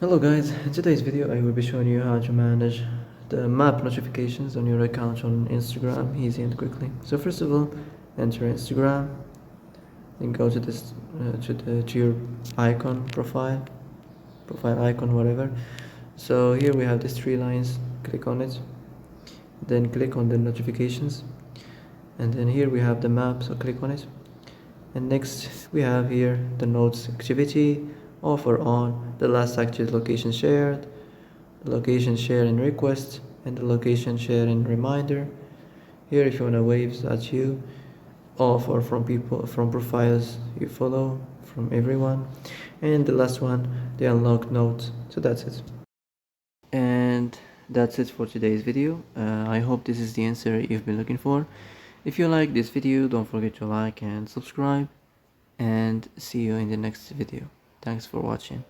Hello guys, in today's video I will be showing you how to manage the map notifications on your account on Instagram easy and quickly. So first of all, enter Instagram, then go to this to your icon profile icon, whatever. So here we have these three lines, click on it, then click on the notifications, and then here we have the map, so click on it. And next we have here the notes activity, off or on, the last active location shared, the location share and request, and the location share and reminder. Here if you want to waves at you, off or from people, from profiles you follow, from everyone. And the last one, the unlocked notes. So that's it. And that's it for today's video. I hope this is the answer you've been looking for. If you like this video, don't forget to like and subscribe, and see you in the next video. Thanks for watching.